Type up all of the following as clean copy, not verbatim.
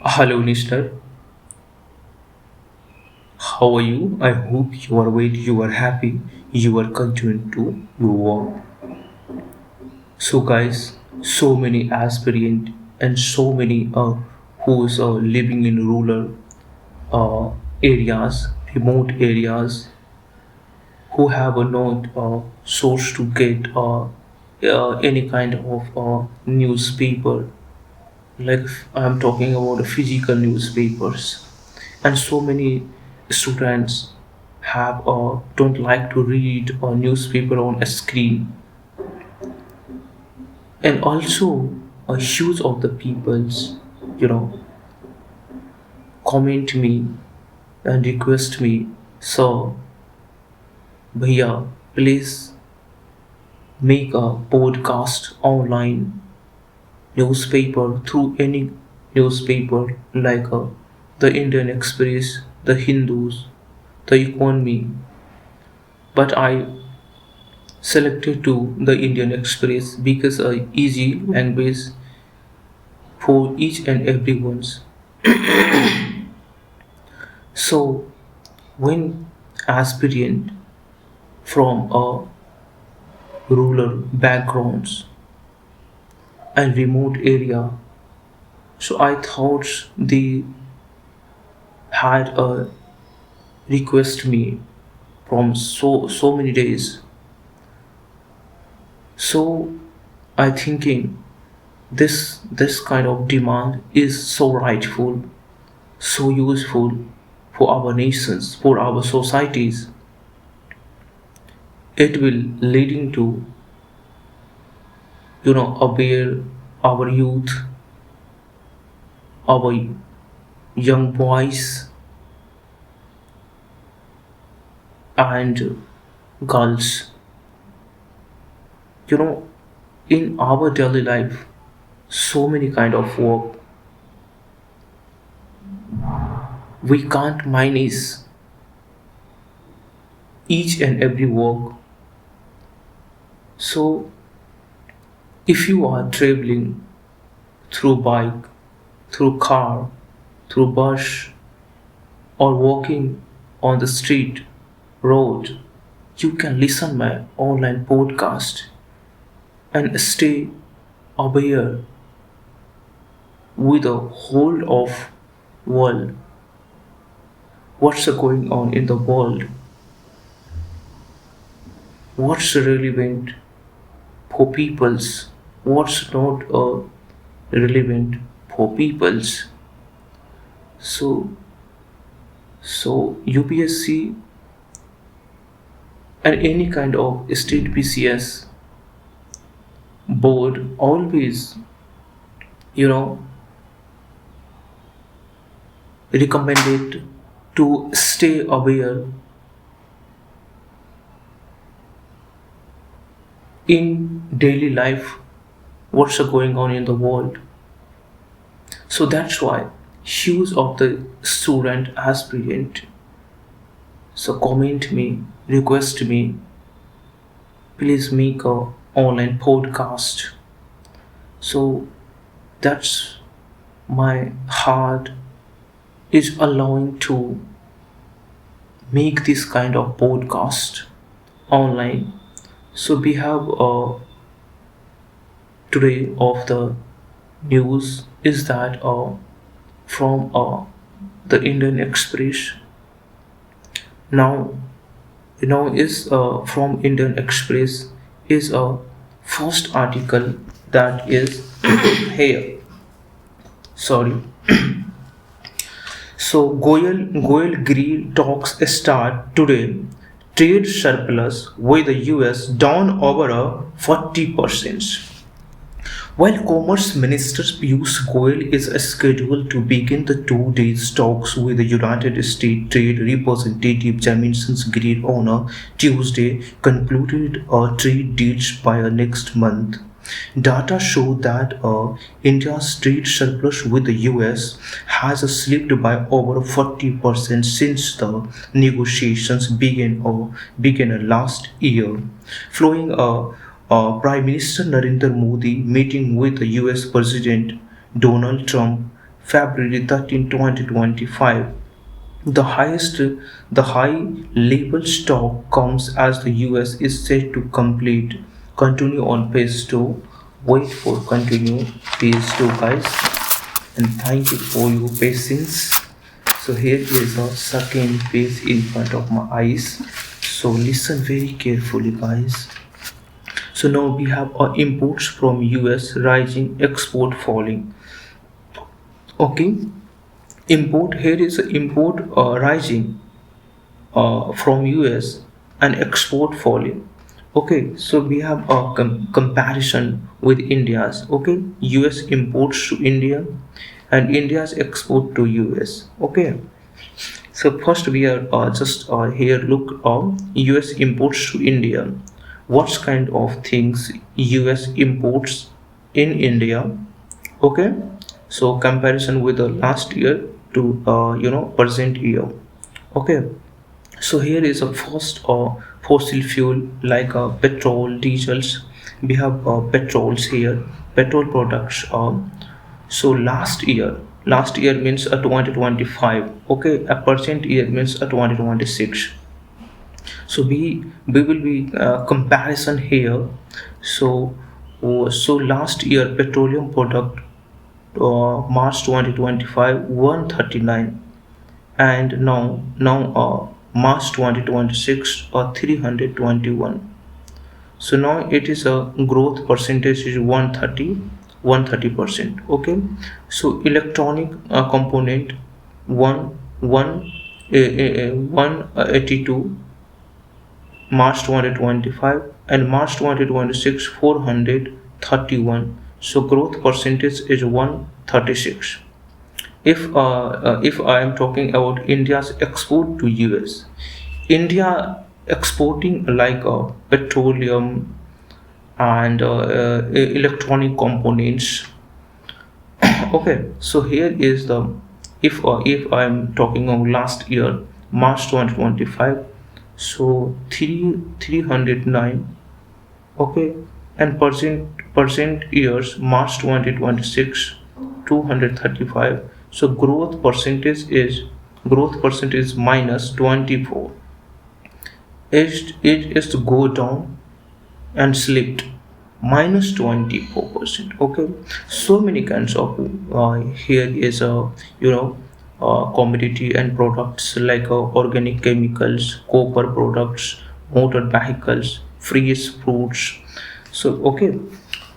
Hello, listener. How are you? I hope you are well, you are happy, you are continuing to your work. So, guys, so many aspirant and so many who's living in rural areas, remote areas, who have a not source to get any kind of newspaper. Like I'm talking about physical newspapers, and so many students have don't like to read a newspaper on a screen, and also a huge of the peoples, you know, comment me and request me, so bhaiya, please make a podcast online newspaper through any newspaper like the Indian Express, the Hindus, the Economy. But I selected to the Indian Express because a easy language for each and everyone's. So when aspirant from a rural backgrounds and remote area, so I thought they had a request me from so many days. So I thinking this kind of demand is so rightful, so useful for our nations, for our societies. It will leading to aware our youth, our young boys and girls. You know, in our daily life, so many kind of work we can't manage each and every work. So if you are traveling through bike, through car, through bus, or walking on the street, road, you can listen my online podcast and stay aware with a whole of world, what's going on in the world, what's relevant for peoples, what's not relevant for peoples. So so UPSC and any kind of state PCS board always, you know, recommended to stay aware in daily life what's going on in the world. So that's why hues of the student aspirant, so comment me, request me, please make a online podcast. So that's my heart is allowing to make this kind of podcast online. So we have today of the news is that from the Indian Express. Now, is from Indian Express is a first article that is here. Sorry. So Goel Green talks start today. Trade surplus with the US down over a 40%. While Commerce Minister Piyush Goyal is scheduled to begin the 2 day talks with the United States Trade Representative Jamieson Greer on a Tuesday, concluded trade deals by next month. Data show that India's trade surplus with the US has slipped by over 40% since the negotiations began last year, flowing Prime Minister Narendra Modi meeting with the US President Donald Trump February 13, 2025. The highest, the high level stock comes as the US is set to continue on phase 2. Wait for continue phase 2, guys. And thank you for your patience. So here is a second page in front of my eyes. So listen very carefully, guys. So now we have our imports from US rising, export falling. Okay, import here is import rising from US and export falling. Okay, so we have a comparison with India's. Okay, US imports to India and India's export to US. Okay, so first we are just here look US imports to India. What kind of things US imports in India? Okay, so comparison with the last year to present year. Okay, so here is a first fossil fuel like petrol, diesels. We have petrols here, petrol products. So last year means a 2025. Okay, a present year means a 2026. So we will be comparison here. So so last year petroleum product March 2025 139, and now March 2026 321. So now it is a growth percentage is 130%. Okay, so electronic component 182 March 2025 and March 2026 431. So growth percentage is 136. If I am talking about India's export to US, India exporting like petroleum and electronic components. Okay, so here is the if I am talking of last year March 2025, so 309. Okay, and percent years March 2026 235. So growth percentage is minus 24. It is to go down and slipped minus 24%. Okay, so many kinds of here is a commodity and products like organic chemicals, copper products, motor vehicles, fresh fruits. So okay,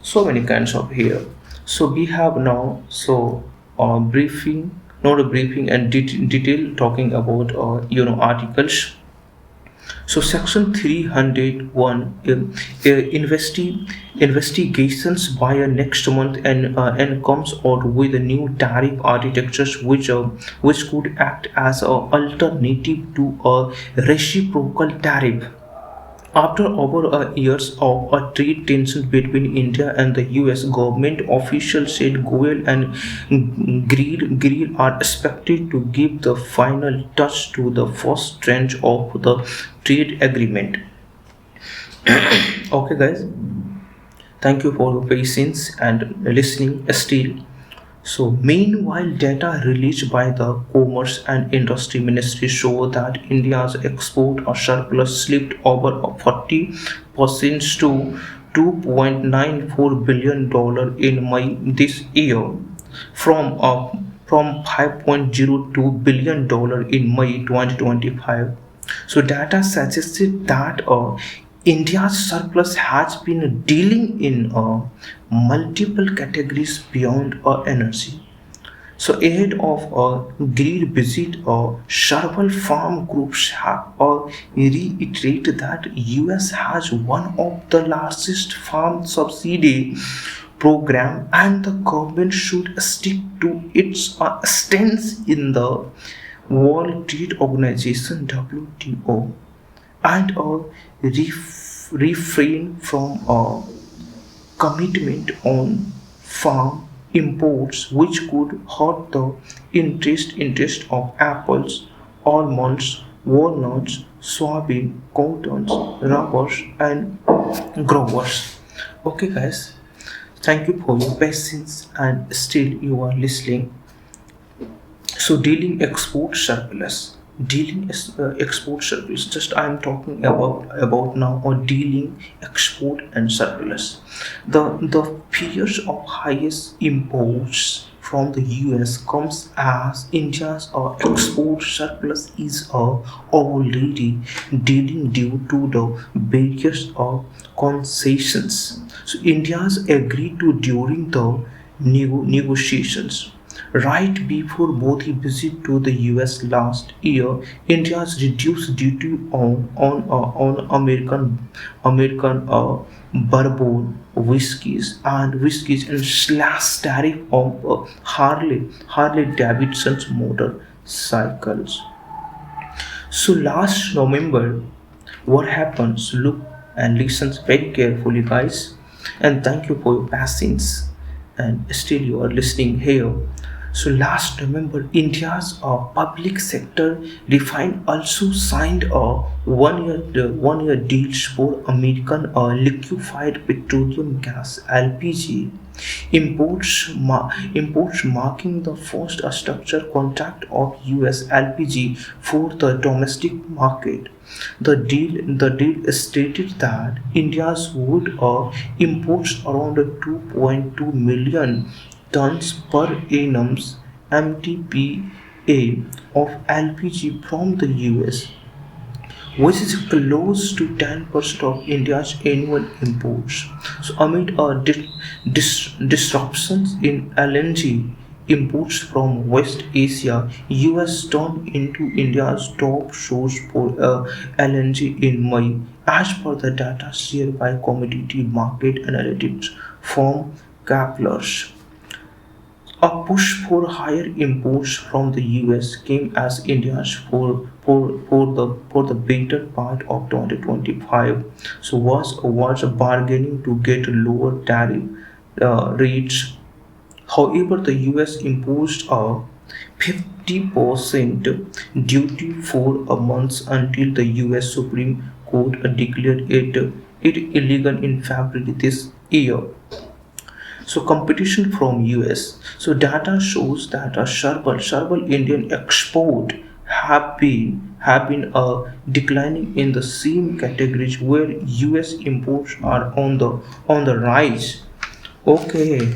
so many kinds of here. So we have now briefing, not a briefing and detail talking about articles. So section 301 investigations by a next month and comes out with a new tariff architectures which could act as a alternative to a reciprocal tariff. After over years of a trade tension between India and the US, government officials said Goel and Greer are expected to give the final touch to the first tranche of the trade agreement. Okay, guys, thank you for your patience and listening still. So, meanwhile, data released by the Commerce and Industry Ministry show that India's export surplus slipped over 40% to $2.94 billion in May this year, from $5.02 billion in May 2025. So, data suggested that India's surplus has been dealing in multiple categories beyond energy. So ahead of a Greer visit, several farm groups have reiterated that US has one of the largest farm subsidy program, and the government should stick to its stance in the World Trade Organization (WTO) and refrain from a commitment on farm imports which could hurt the interest of apples, almonds, walnuts, soybean, cottons, rubbers, and growers. Okay, guys, thank you for your patience and still you are listening. So dealing export surplus, export surplus. Just I am talking about now, or dealing export and surplus. The periods of highest imports from the US comes as India's export surplus is already dealing due to the various concessions. So India's agreed to during the negotiations. Right before Modi visit to the US last year, India's reduced duty on American bourbon whiskeys and slash tariff on Harley Davidson's motorcycles. So last November, what happens? Look and listen very carefully, guys. And thank you for your patience. And still, you are listening here. So last November, India's public sector refine also signed a one year deals for American liquefied petroleum gas (LPG) imports marking the first structure contract of US LPG for the domestic market. The deal stated that India would imports around 2.2 million tons per annum (MTPA) of LPG from the US, which is close to 10% of India's annual imports. So, amid disruptions in LNG imports from West Asia, US turned into India's top source for LNG in May, as per the data shared by commodity market analytics firm Kapler's. A push for higher imports from the US came as India's for the better part of 2025. So was bargaining to get lower tariff rates. However, the US imposed a 50% duty for a month until the US Supreme Court declared it illegal in February this year. So competition from US. So data shows that a several Indian export have been declining in the same categories where US imports are on the rise. Okay,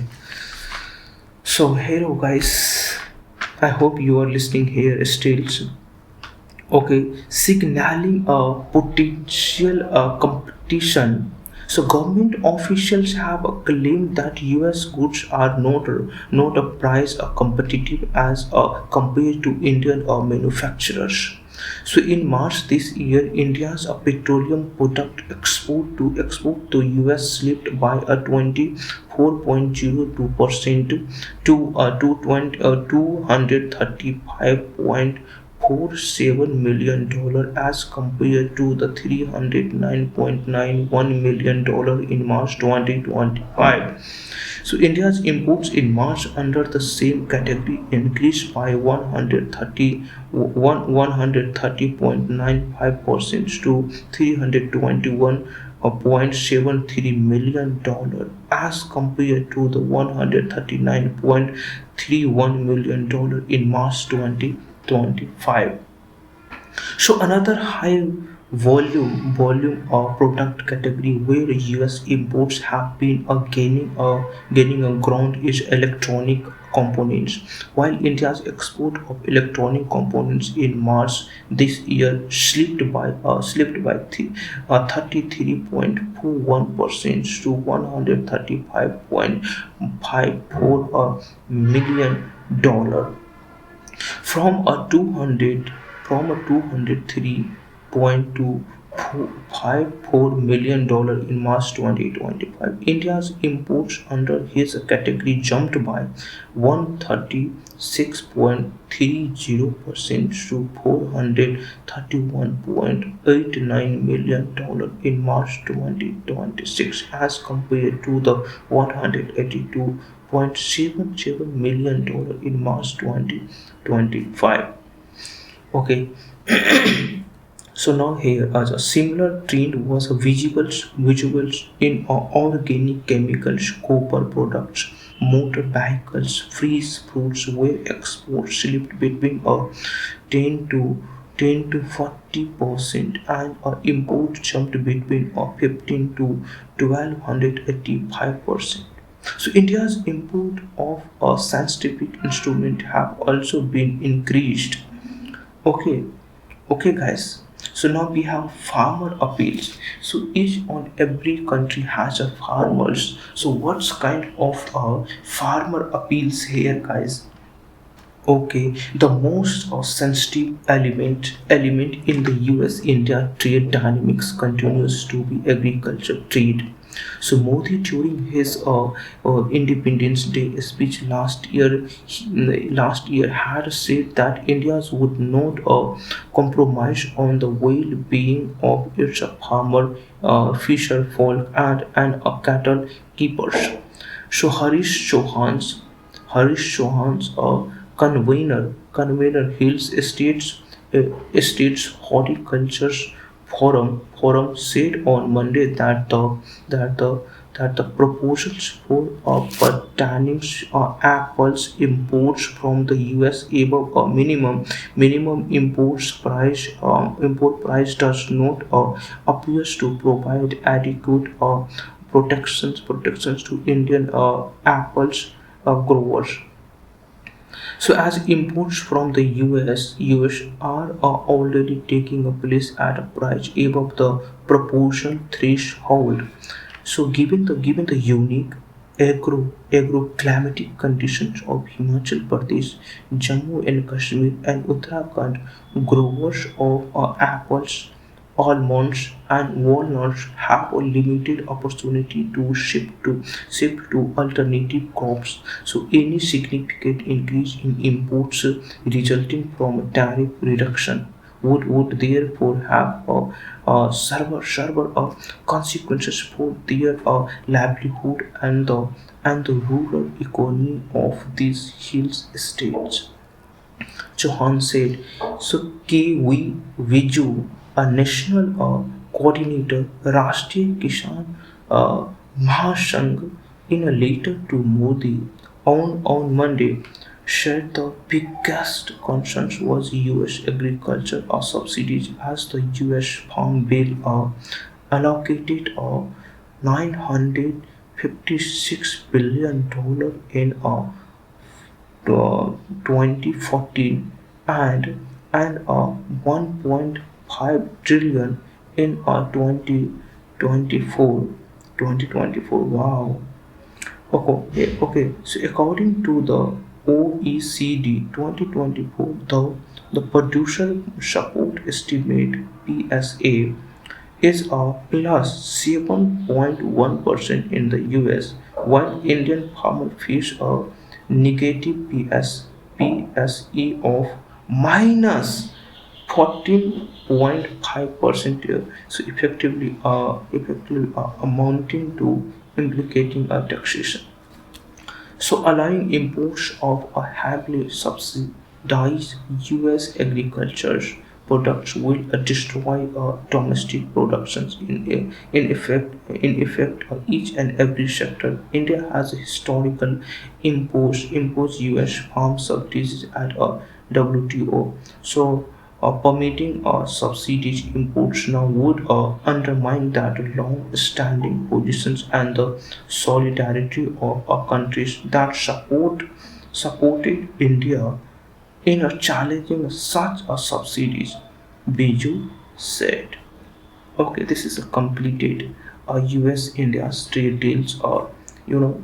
so hello guys. I hope you are listening here still. Okay, signaling a potential competition. So government officials have claimed that US goods are not a price competitive as compared to Indian manufacturers. So in March this year, India's petroleum product export to US slipped by a 24.02% to 235.47 million as compared to the $309.91 million in March 2025. So India's imports in March under the same category increased by 130.95% to $321.73 million as compared to the $139.31 million in March 2025. So another high volume of product category where US imports have been gaining a ground is electronic components. While India's export of electronic components in March this year slipped by 33.41% to $135.54 million from a 203.254 million in March 2025. India's imports under his category jumped by 136.30% to $431.89 million in March 2026 as compared to the $182.77 million in March 2025. Okay. So now here as a similar trend was visible in organic chemicals copper products. motor vehicles, freeze fruits where exports slipped between a 10 to 10 to 40% and import jumped between 15 to 1285%. So India's import of a scientific instrument have also been increased. Okay, okay, guys. So now we have farmer appeals. So each on every country has a farmers. So what's kind of farmer appeals here, guys? Okay, the most sensitive element in the US-India trade dynamics continues to be agriculture trade. So Modi, during his Independence Day speech last year had said that India would not compromise on the well-being of its farmer, fisher folk, and cattle keepers. So Harish Chauhan's convener Hills Estates Horticulture Forum said on Monday that the that the proposals for pertaining apples imports from the US above a minimum import price does not appears to provide adequate protections to Indian apples growers. So as imports from the US are already taking a place at a price above the proportional threshold. So given the unique agroclimatic conditions of Himachal Pradesh, Jammu and Kashmir and Uttarakhand, growers of apples, almonds and walnuts have a limited opportunity to shift to alternative crops. So any significant increase in imports resulting from a tariff reduction would therefore have server consequences for their livelihood and the rural economy of these hills states. Chauhan said. So K.V. Viju, a national coordinator, Rashtriya Kisan Mahasangh, in a letter to Modi on Monday, said the biggest concern was US agriculture subsidies as the US Farm Bill allocated 956 billion in 2014 and 1.5 trillion in 2024. 2024. Wow. Okay. So according to the OECD 2024, the producer support estimate (PSA) is a plus 7.1% in the US, while Indian farmers face a negative PSE of minus 14.5%, so effectively amounting to implicating a taxation, so allowing imports of a heavily subsidized US agriculture products will destroy domestic productions in effect each and every sector. India has historical imposed US farm subsidies at a WTO. So permitting subsidies imports now would undermine that long-standing positions and the solidarity of countries that supported India in a challenging such a subsidies. Biju said. Okay, this is a completed US India's trade deals you know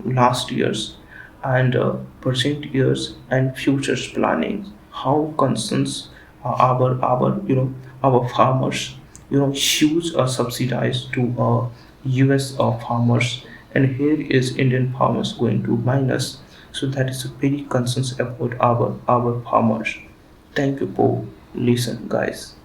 last year's and present years and futures planning. How concerns our farmers shoes are subsidized to US farmers, and here is Indian farmers going to minus. So that is a very concerns about our farmers. Thank you for listen, guys.